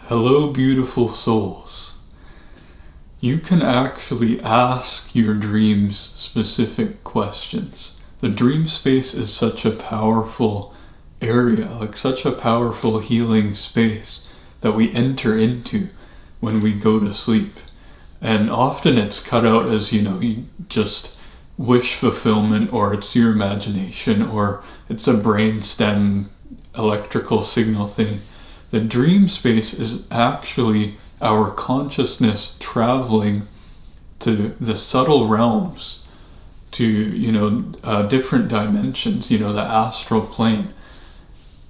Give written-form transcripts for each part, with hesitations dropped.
Hello, beautiful souls. You can actually ask your dreams specific questions. The dream space is such a powerful area, like such a powerful healing space that we enter into when we go to sleep. And often it's cut out as, you just wish fulfillment, or it's your imagination, or it's a brainstem electrical signal thing. The dream space is actually our consciousness traveling to the subtle realms, to, different dimensions, the astral plane.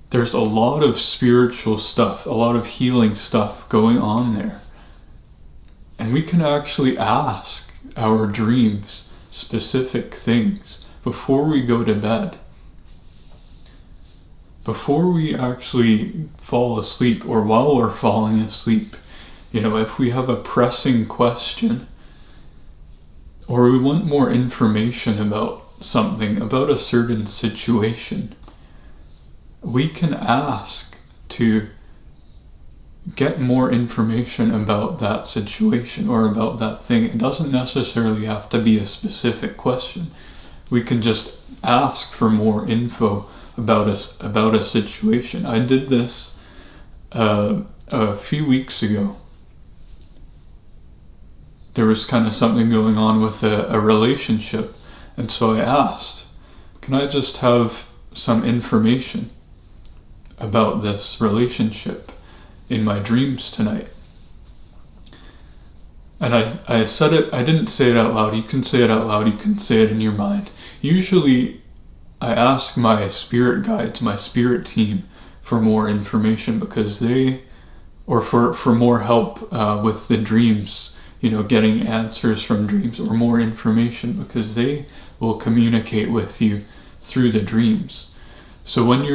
There's a lot of spiritual stuff, a lot of healing stuff going on there. And we can actually ask our dreams specific things before we go to bed. Before we actually fall asleep, or while we're falling asleep, if we have a pressing question, or we want more information about something, about a certain situation, we can ask to get more information about that situation or about that thing. It doesn't necessarily have to be a specific question. We can just ask for more info about a situation. I did this a few weeks ago. There was kind of something going on with a relationship, and so I asked, can I just have some information about this relationship in my dreams tonight? And I said it, I didn't say it out loud. You can say it out loud, you can say it in your mind. Usually I ask my spirit guides, my spirit team, for more information because for more help with the dreams, getting answers from dreams or more information, because they will communicate with you through the dreams. So when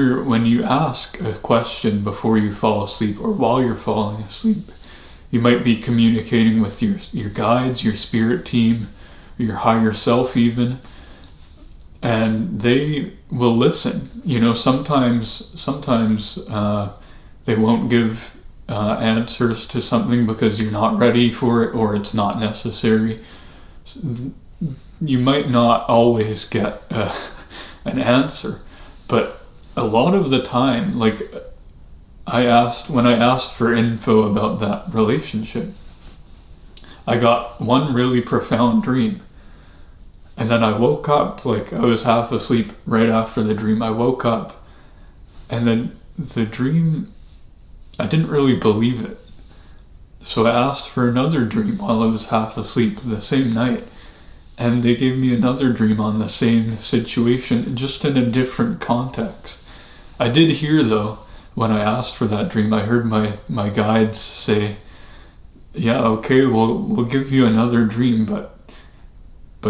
you ask a question before you fall asleep or while you're falling asleep, you might be communicating with your guides, your spirit team, your higher self even, and they will listen. Sometimes they won't give answers to something because you're not ready for it or it's not necessary. You might not always get an answer, but a lot of the time, when I asked for info about that relationship, I got one really profound dream. And then I woke up, I was half asleep right after the dream. I woke up, and then the dream, I didn't really believe it. So I asked for another dream while I was half asleep the same night. And they gave me another dream on the same situation, just in a different context. I did hear, though, when I asked for that dream, I heard my guides say, yeah, okay, we'll give you another dream, but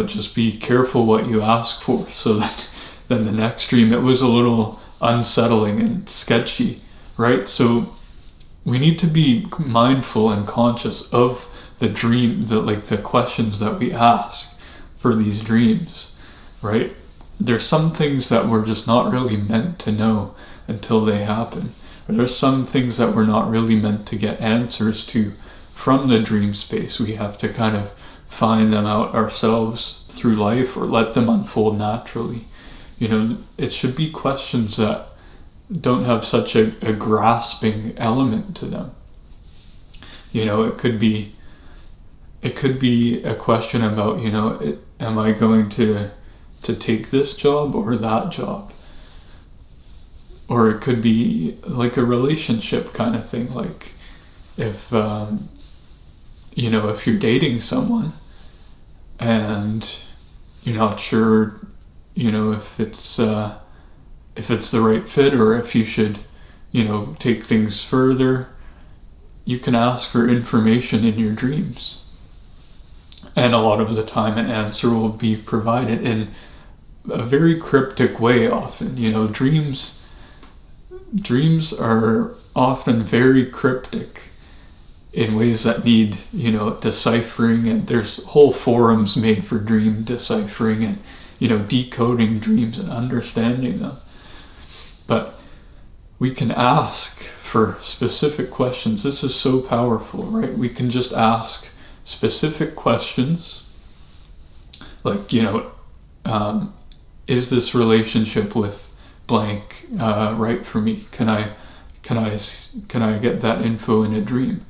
just be careful what you ask for. So that then the next dream, it was a little unsettling and sketchy, right? So we need to be mindful and conscious of the dream, the questions that we ask for these dreams, right? There's some things that we're just not really meant to know until they happen. Or there's some things that we're not really meant to get answers to from the dream space. We have to kind of find them out ourselves through life or let them unfold naturally. It should be questions that don't have such a grasping element to them. It could be a question about, am I going to take this job or that job? Or it could be like a relationship kind of thing, like if you're dating someone and you're not sure, if it's the right fit or if you should, take things further, you can ask for information in your dreams. And a lot of the time an answer will be provided in a very cryptic way often. Dreams are often very cryptic in ways that need, deciphering, and there's whole forums made for dream deciphering and, decoding dreams and understanding them. But we can ask for specific questions. This is so powerful, right? We can just ask specific questions like, is this relationship with blank right for me? Can I get that info in a dream?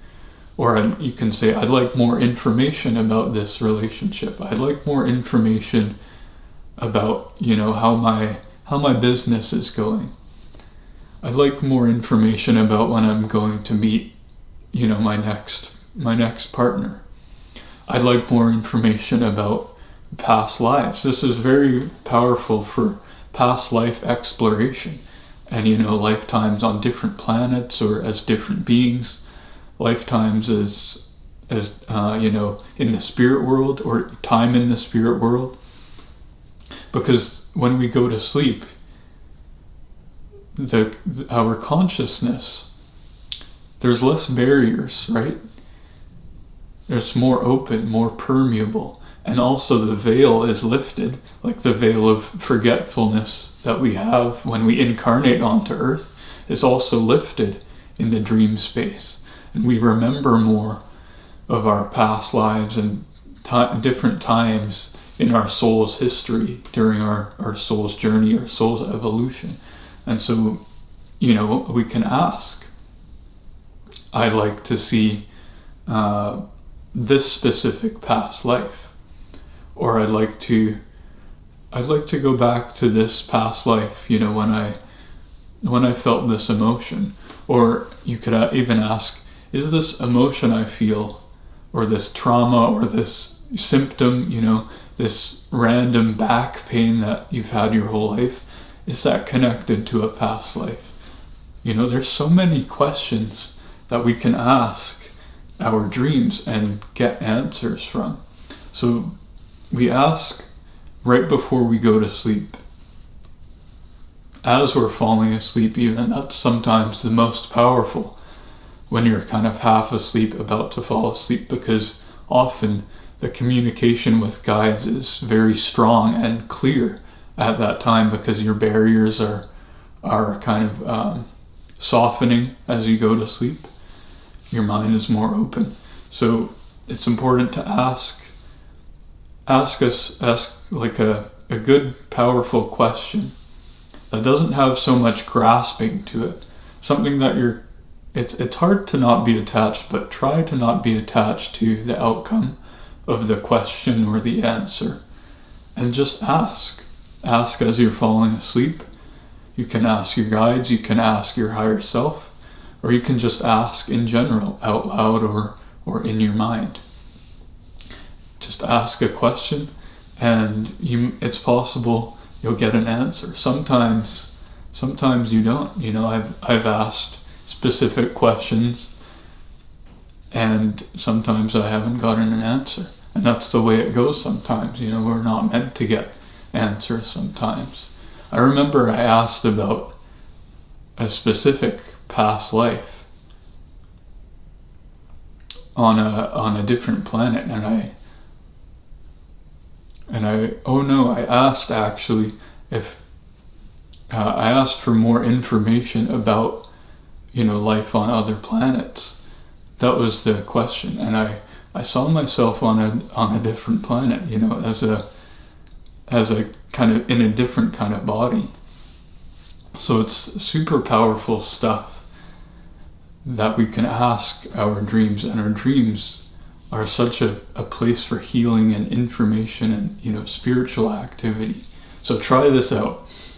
Or you can say, I'd like more information about this relationship. I'd like more information about, how my business is going. I'd like more information about when I'm going to meet, my next partner. I'd like more information about past lives. This is very powerful for past life exploration and, lifetimes on different planets or as different beings, lifetimes as in the spirit world or time in the spirit world. Because when we go to sleep, our consciousness, there's less barriers, right? It's more open, more permeable, and also the veil is lifted, like the veil of forgetfulness that we have when we incarnate onto Earth is also lifted in the dream space, and we remember more of our past lives and different times in our soul's history during our soul's journey, our soul's evolution. And so, we can ask, I'd like to see this specific past life, or I'd like to go back to this past life, when I felt this emotion. Or you could even ask, is this emotion I feel, or this trauma, or this symptom, this random back pain that you've had your whole life, is that connected to a past life? There's so many questions that we can ask our dreams and get answers from. So we ask right before we go to sleep. As we're falling asleep even, that's sometimes the most powerful, when you're kind of half asleep, about to fall asleep, because often the communication with guides is very strong and clear at that time, because your barriers are kind of softening as you go to sleep. Your mind is more open. So it's important to ask like a good, powerful question that doesn't have so much grasping to it. Something that it's hard to not be attached, but try to not be attached to the outcome of the question or the answer. And just ask. Ask as you're falling asleep. You can ask your guides, you can ask your higher self, or you can just ask in general, out loud or in your mind. Just ask a question, and it's possible you'll get an answer. Sometimes you don't. I've asked specific questions, and sometimes I haven't gotten an answer. And that's the way it goes sometimes. We're not meant to get answers sometimes. I remember I asked about a specific past life on a different planet, and I asked actually if I asked for more information about life on other planets. That was the question, and I saw myself on a different planet, as a kind of in a different kind of body. So it's super powerful stuff that we can ask our dreams, and our dreams are such a place for healing and information and spiritual activity. So try this out.